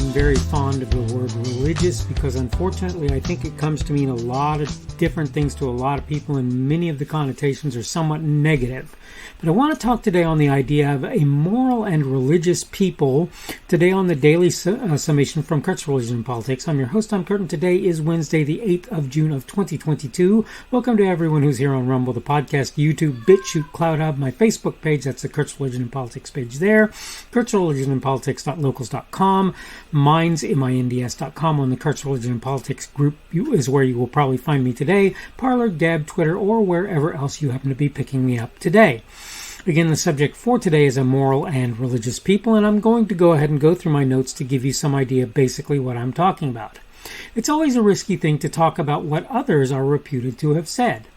very fond of the word religious because unfortunately I think it comes to mean a lot of different things to a lot of people, and many of the connotations are somewhat negative. But I want to talk today on the idea of a moral and religious people, today on the Daily Summation from Kurt's Religion and Politics. I'm your host, Tom Kurt, and today is Wednesday, the 8th of June of 2022. Welcome to everyone who's here on Rumble, the podcast, YouTube, BitChute, CloudHub, my Facebook page, that's the Kurt's Religion and Politics page there, Kurt's Religion and Politics.locals.com, Minds, MINDS.com. On the Kurt's Religion and Politics group is where you will probably find me today, Parler, Gab, Twitter, or wherever else you happen to be picking me up today. Again, the subject for today is a moral and religious people, and I'm going to go ahead and go through my notes to give you some idea of basically what I'm talking about. It's always a risky thing to talk about what others are reputed to have said.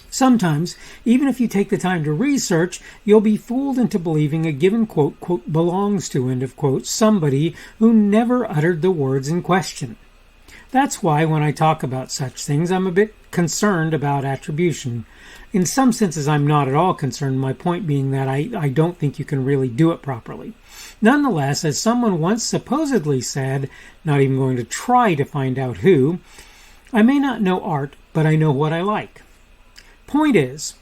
Sometimes, even if you take the time to research, you'll be fooled into believing a given quote, belongs to, end of quote, somebody who never uttered the words in question. That's why when I talk about such things, I'm a bit concerned about attribution. In some senses, I'm not at all concerned, my point being that I don't think you can really do it properly. Nonetheless, as someone once supposedly said, not even going to try to find out who, I may not know art, but I know what I like. Point is,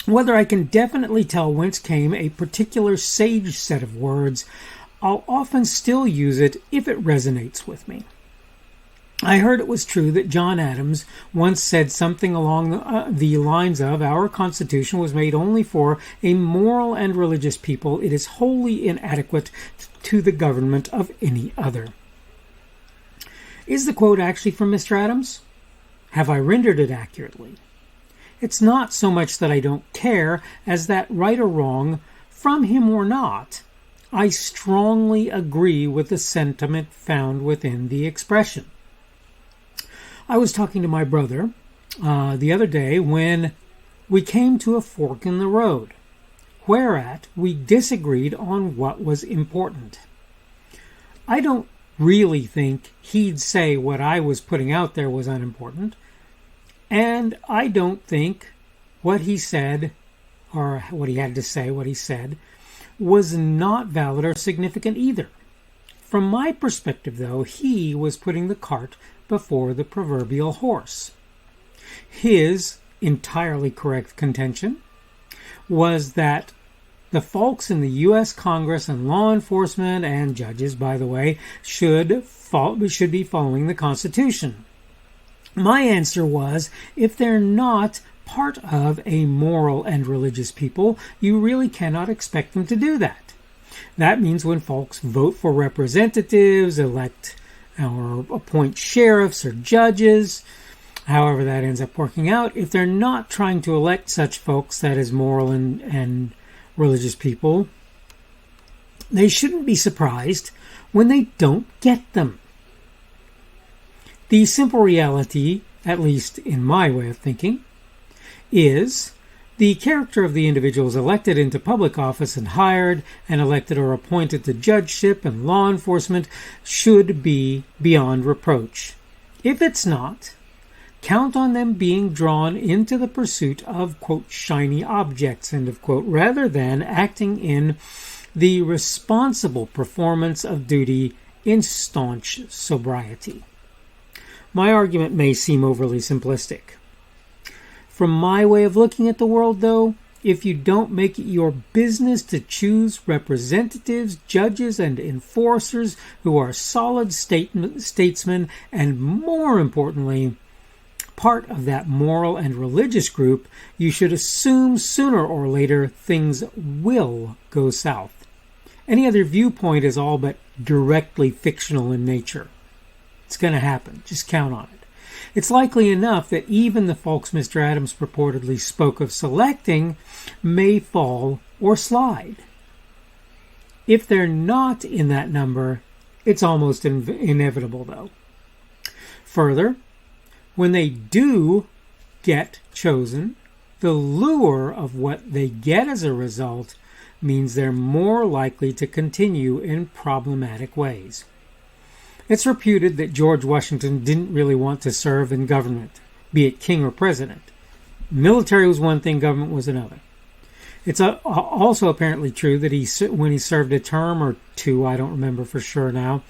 whether I can definitely tell whence came a particular sage set of words, I'll often still use it if it resonates with me. I heard it was true that John Adams once said something along the lines of, our Constitution was made only for a moral and religious people. It is wholly inadequate to the government of any other. Is the quote actually from Mr. Adams? Have I rendered it accurately? It's not so much that I don't care as that, right or wrong, from him or not, I strongly agree with the sentiment found within the expression. I was talking to my brother the other day when we came to a fork in the road, whereat we disagreed on what was important. I don't really think he'd say what I was putting out there was unimportant, and I don't think what he said, or what he had to say, what he said, was not valid or significant either. From my perspective, though, he was putting the cart before the proverbial horse. His entirely correct contention was that the folks in the U.S. Congress and law enforcement and judges, by the way, should be following the Constitution. My answer was, if they're not part of a moral and religious people, you really cannot expect them to do that. That means when folks vote for representatives, elect or appoint sheriffs or judges, however that ends up working out, if they're not trying to elect such folks, that is moral and religious people, they shouldn't be surprised when they don't get them. The simple reality, at least in my way of thinking, is the character of the individuals elected into public office and hired and elected or appointed to judgeship and law enforcement should be beyond reproach. If it's not, count on them being drawn into the pursuit of, quote, shiny objects, end of quote, rather than acting in the responsible performance of duty in staunch sobriety. My argument may seem overly simplistic. From my way of looking at the world, though, if you don't make it your business to choose representatives, judges, and enforcers who are solid statesmen and, more importantly, part of that moral and religious group, you should assume sooner or later things will go south. Any other viewpoint is all but directly fictional in nature. It's going to happen. Just count on it. It's likely enough that even the folks Mr. Adams purportedly spoke of selecting may fall or slide. If they're not in that number, it's almost inevitable, though. Further, when they do get chosen, the lure of what they get as a result means they're more likely to continue in problematic ways. It's reputed that George Washington didn't really want to serve in government, be it king or president. Military was one thing, government was another. It's also apparently true that when he served a term or two, I don't remember for sure now,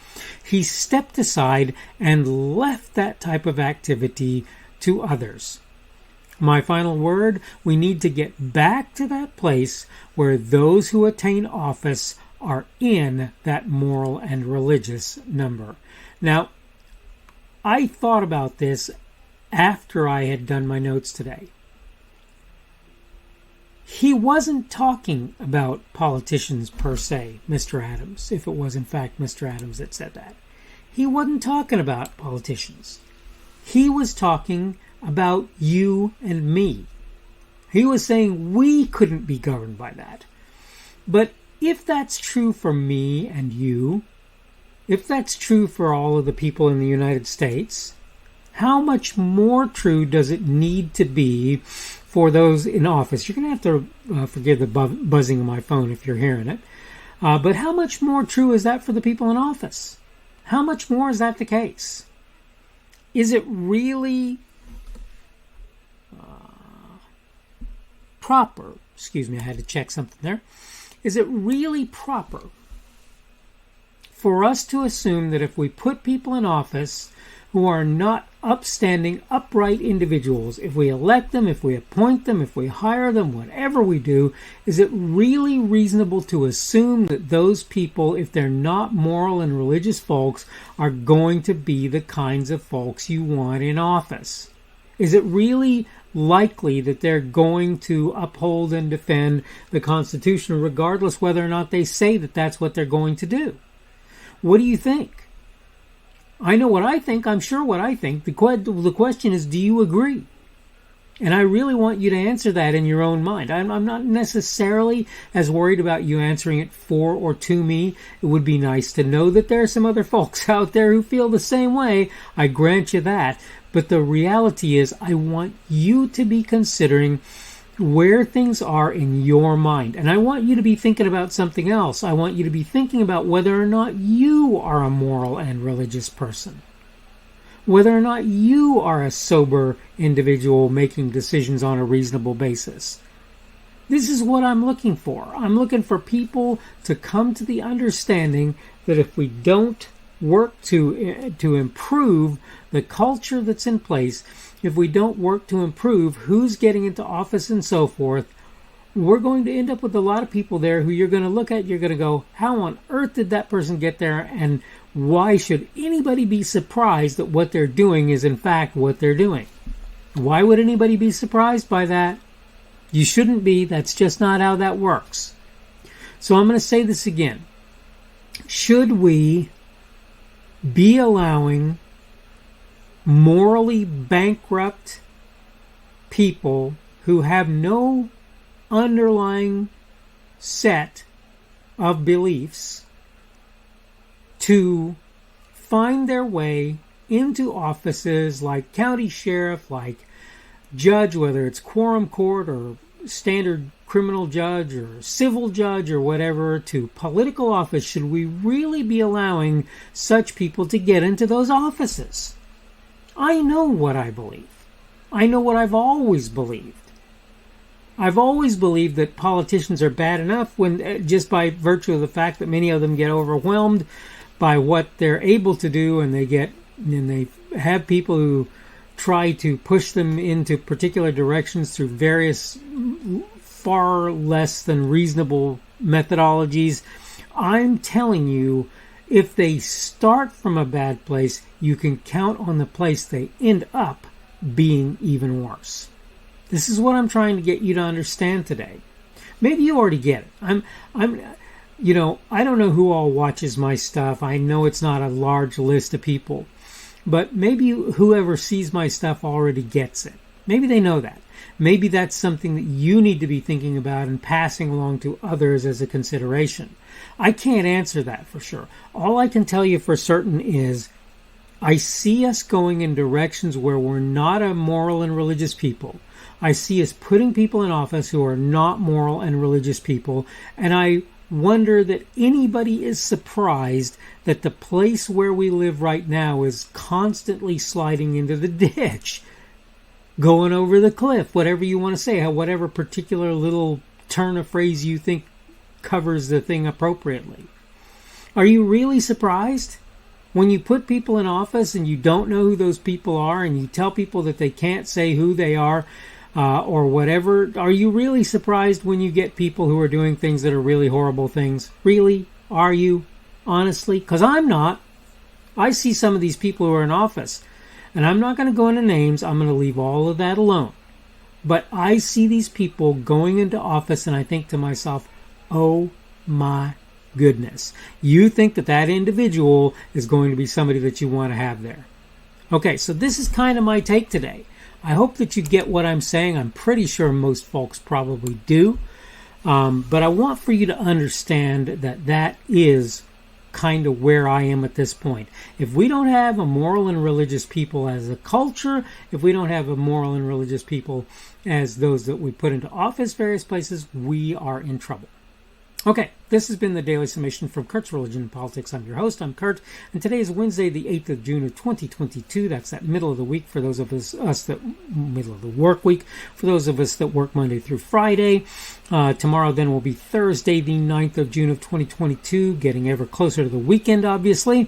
he stepped aside and left that type of activity to others. My final word, we need to get back to that place where those who attain office are in that moral and religious number. Now, I thought about this after I had done my notes today. He wasn't talking about politicians per se, Mr. Adams, if it was in fact Mr. Adams that said that. He wasn't talking about politicians. He was talking about you and me. He was saying we couldn't be governed by that. But if that's true for me and you, if that's true for all of the people in the United States, how much more true does it need to be for those in office? You're going to have to forgive the buzzing of my phone if you're hearing it. But how much more true is that for the people in office? How much more is that the case? Is it really proper? Excuse me, I had to check something there. Is it really proper for us to assume that if we put people in office who are not upstanding, upright individuals, if we elect them, if we appoint them, if we hire them, whatever we do, is it really reasonable to assume that those people, if they're not moral and religious folks, are going to be the kinds of folks you want in office? Is it really likely that they're going to uphold and defend the Constitution regardless whether or not they say that that's what they're going to do? What do you think? I know what I think. I'm sure what I think. The question is, do you agree? And I really want you to answer that in your own mind. I'm not necessarily as worried about you answering it for or to me. It would be nice to know that there are some other folks out there who feel the same way. I grant you that. But the reality is, I want you to be considering where things are in your mind. And I want you to be thinking about something else. I want you to be thinking about whether or not you are a moral and religious person. Whether or not you are a sober individual making decisions on a reasonable basis. This is what I'm looking for. I'm looking for people to come to the understanding that if we don't work to improve the culture that's in place, if we don't work to improve who's getting into office and so forth, we're going to end up with a lot of people there who you're going to look at, you're going to go, how on earth did that person get there, and why should anybody be surprised that what they're doing is in fact what they're doing? Why would anybody be surprised by that? You shouldn't be. That's just not how that works. So I'm going to say this again. Should we be allowing morally bankrupt people who have no underlying set of beliefs to find their way into offices like county sheriff, like judge, whether it's quorum court or standard criminal judge or civil judge or whatever, to political office? Should we really be allowing such people to get into those offices? I know what I believe. I know what I've always believed. I've always believed that politicians are bad enough when, just by virtue of the fact that many of them get overwhelmed by what they're able to do, and they have people who try to push them into particular directions through various far less than reasonable methodologies. I'm telling you, if they start from a bad place, you can count on the place they end up being even worse. This is what I'm trying to get you to understand today. Maybe you already get it. I don't know who all watches my stuff. I know it's not a large list of people, but maybe whoever sees my stuff already gets it. Maybe they know that. Maybe that's something that you need to be thinking about and passing along to others as a consideration. I can't answer that for sure. All I can tell you for certain is I see us going in directions where we're not a moral and religious people. I see us putting people in office who are not moral and religious people, and I wonder that anybody is surprised that the place where we live right now is constantly sliding into the ditch, going over the cliff, whatever you want to say, whatever particular little turn a phrase you think covers the thing appropriately. Are you really surprised when you put people in office and you don't know who those people are and you tell people that they can't say who they are or whatever? Are you really surprised when you get people who are doing things that are really horrible things? Really? Are you? Honestly? Because I'm not. I see some of these people who are in office, and I'm not going to go into names. I'm going to leave all of that alone. But I see these people going into office, and I think to myself, oh my goodness. You think that that individual is going to be somebody that you want to have there. Okay, so this is kind of my take today. I hope that you get what I'm saying. I'm pretty sure most folks probably do. But I want for you to understand that that is kind of where I am at this point. If we don't have a moral and religious people as a culture, if we don't have a moral and religious people as those that we put into office, various places, we are in trouble. Okay, this has been the Daily Summation from Kurt's Religion and Politics. I'm your host, I'm Kurt, and today is Wednesday, the 8th of June of 2022. That's that middle of the week for those of us that middle of the work week, for those of us that work Monday through Friday. Tomorrow then will be Thursday, the 9th of June of 2022, getting ever closer to the weekend, obviously.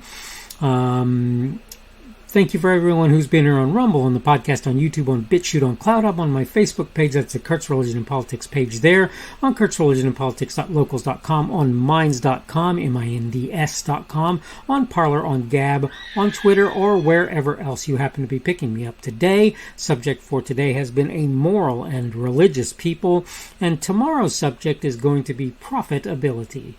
Thank you for everyone who's been here on Rumble, on the podcast, on YouTube, on BitChute, on CloudHub, on my Facebook page. That's the Kurt's Religion and Politics page there. On Kurt's Religion and Politics.locals.com, on Minds.com, Minds.com, on Parler, on Gab, on Twitter, or wherever else you happen to be picking me up today. Subject for today has been a moral and religious people, and tomorrow's subject is going to be profitability.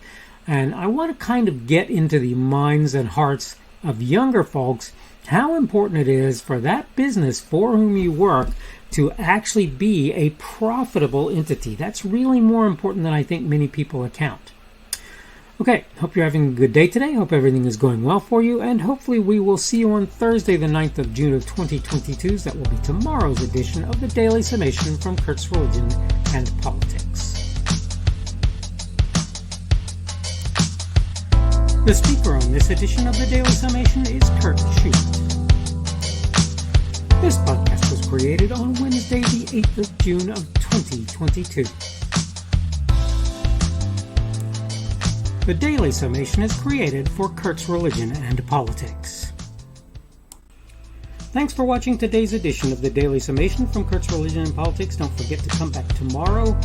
And I want to kind of get into the minds and hearts of younger folks, how important it is for that business for whom you work to actually be a profitable entity. That's really more important than I think many people account. Okay, hope you're having a good day today. Hope everything is going well for you, and hopefully we will see you on Thursday, the 9th of June of 2022. That will be tomorrow's edition of the Daily Summation from Kurt's Religion and Politics. The speaker on this edition of the Daily Summation is Kurt Schubert. This podcast was created on Wednesday, the 8th of June of 2022. The Daily Summation is created for Kurt's Religion and Politics. Thanks for watching today's edition of the Daily Summation from Kurt's Religion and Politics. Don't forget to come back tomorrow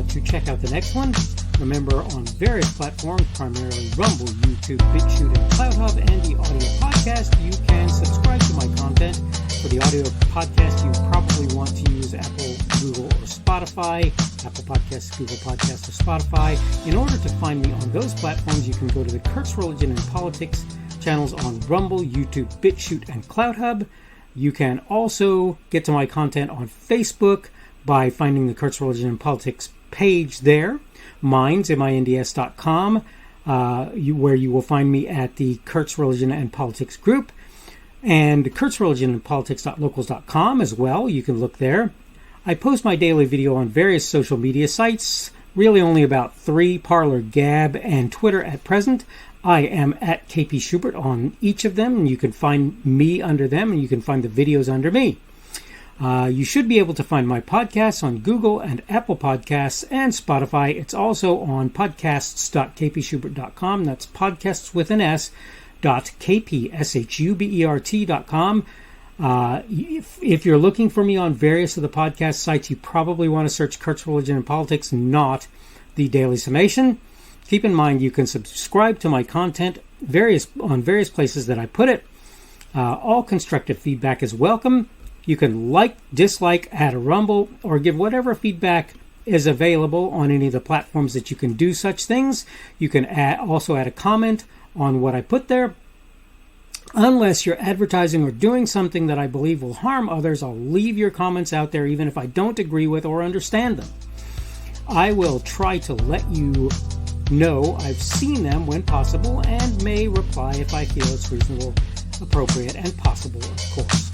to check out the next one. Remember, on various platforms, primarily Rumble, YouTube, BitChute, and CloudHub, and the audio podcast, you can subscribe to my content. For the audio podcast, you probably want to use Apple, Google, or Spotify. Apple Podcasts, Google Podcasts, or Spotify. In order to find me on those platforms, you can go to the Kurt's Religion and Politics channels on Rumble, YouTube, BitChute, and CloudHub. You can also get to my content on Facebook by finding the Kurt's Religion and Politics page there. Minds, Minds.com, where you will find me at the Kurt's Religion and Politics group, and Kurt's Religion and Politics.locals.com as well. You can look there. I post my daily video on various social media sites, really only about 3, Parler, Gab, and Twitter at present. I am at KP Schubert on each of them, and you can find me under them, and you can find the videos under me. You should be able to find my podcasts on Google and Apple Podcasts and Spotify. It's also on podcasts.kpschubert.com. That's podcasts with an S, .kpschubert.com. If you're looking for me on various of the podcast sites, you probably want to search Kurt's Religion and Politics, not the Daily Summation. Keep in mind, you can subscribe to my content on various places that I put it. All constructive feedback is welcome. You can like, dislike, add a rumble, or give whatever feedback is available on any of the platforms that you can do such things. You can also add a comment on what I put there. Unless you're advertising or doing something that I believe will harm others, I'll leave your comments out there even if I don't agree with or understand them. I will try to let you know I've seen them when possible and may reply if I feel it's reasonable, appropriate, and possible, of course.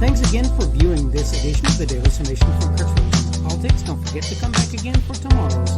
Thanks again for viewing this edition of the Daily Summation from Kurt's Religion and Politics. Don't forget to come back again for tomorrow's